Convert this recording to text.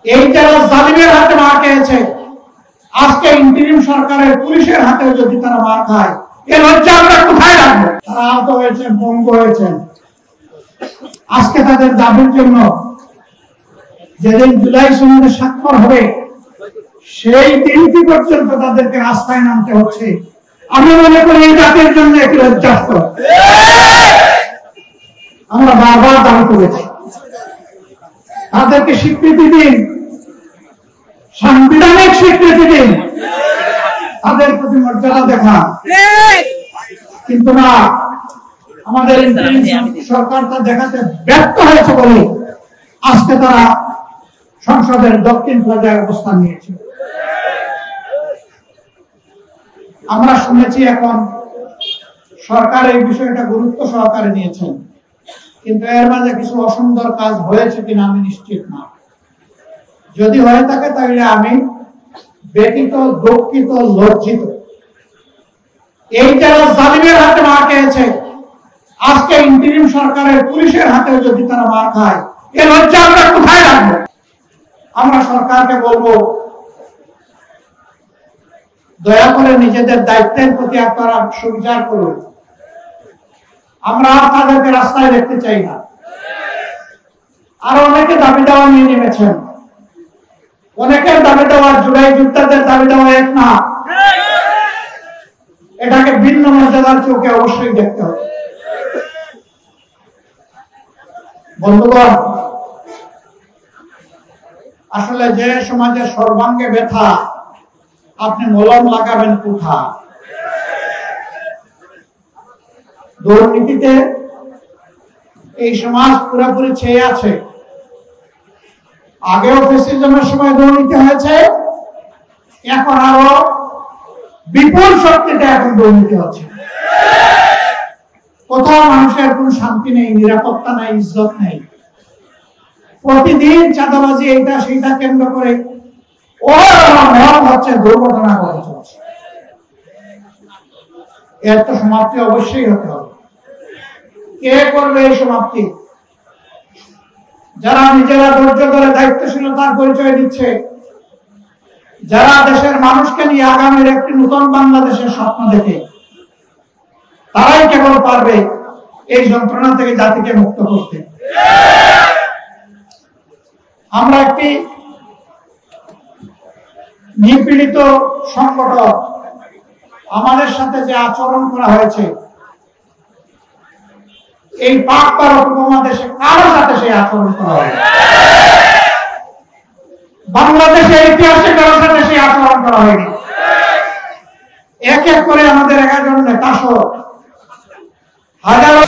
এই যারা জালিমের হাতে মার খেয়েছে, আজকে ইন্টারিম সরকারের পুলিশের হাতে যদি তারা মার খায়, এ লজ্জা আমরা কোথায় রাখবো? তারা আহত হয়েছেন, পঙ্গু হয়েছেন। আজকে তাদের দাবির জন্য যেদিন জুলাই সনদে স্বাক্ষর হবে সেই দিনটি পর্যন্ত তাদেরকে রাস্তায় নামতে হচ্ছে। আমি মনে করি এই জাতির জন্য একটি লজ্জাস্কর। আমরা বারবার দাবি করেছি তাদেরকে স্বীকৃতি দিন, সাংবিধানিক স্বীকৃতি দিন, তাদের প্রতি মর্যাদা দেখা। কিন্তু না, আমাদের সরকার তা দেখাতে ব্যর্থ হয়েছে বলে আজকে তারা সংসদের দক্ষিণ প্লাজায় অবস্থান নিয়েছে। আমরা শুনেছি এখন সরকার এই বিষয়টা গুরুত্ব সহকারে নিয়েছেন, কিন্তু এর মাঝে কিছু অসুন্দর কাজ হয়েছে কিনা আমি নিশ্চিত না। যদি হয়ে থাকে তাহলে আমি ব্যথিত, দুঃখিত, লজ্জিত। এই যারা জালিমের হাতে মার খেয়েছে, আজকে ইন্টারিম সরকারের পুলিশের হাতেও যদি তারা মার খায়, এ লজ্জা আমরা কোথায় রাখবো? আমরা সরকারকে বলবো, দয়া করে নিজেদের দায়িত্বের প্রতি আপনারা সুবিচার করুন। আমরা আপনাদেরকে রাস্তায় দেখতে চাই না। আরো অনেকে দাবি দেওয়া নিয়ে নেমেছেন, অনেকের দাবি দেওয়া জুলাই যোদ্ধাদের দাবি দেওয়া এক না। এটাকে ভিন্ন মর্যাদার চোখে অবশ্যই দেখতে হবে। বন্ধুগণ, আসলে যে সমাজের সর্বাঙ্গে ব্যথা, আপনি মলম লাগাবেন কোথা? দুর্নীতিতে এই সমাজ পুরোপুরি ছেয়ে আছে। আগেও ফ্যাসিজমের সময় দুর্নীতি হয়েছে, এখন আরো বিপুল শক্তিতে এখন দুর্নীতি হচ্ছে। কোথাও মানুষের কোন শান্তি নেই, নিরাপত্তা নেই, ইজ্জত নেই। প্রতিদিন চাঁদাবাজি এইটা সেইটা কেন্দ্র করে হচ্ছে, দুর্ঘটনা ঘটে চলছে। এর তো সমাপ্তি অবশ্যই হতে হবে। কে করবে এই সমাপ্তি? যারা নিজেরা ধৈর্য ধরে দায়িত্বশীলতার পরিচয় দিচ্ছে, যারা দেশের মানুষকে নিয়ে আগামীর একটি নতুন বাংলাদেশের স্বপ্ন দেখে, তারাই কেবল পারবে এই যন্ত্রণা থেকে জাতিকে মুক্ত করতে। আমরা একটি নিপীড়িত সংগঠন, আমাদের সাথে যে আচরণ করা হয়েছে, এই পাক ভারত উপমহাদেশে কারো সাথে সেই আচরণ করা হয়েছে। বাংলাদেশের ইতিহাসে কারো সাথে সেই আচরণ করা হয়নি। এক এক করে আমাদের 11 জন নেতা সহ হাজারো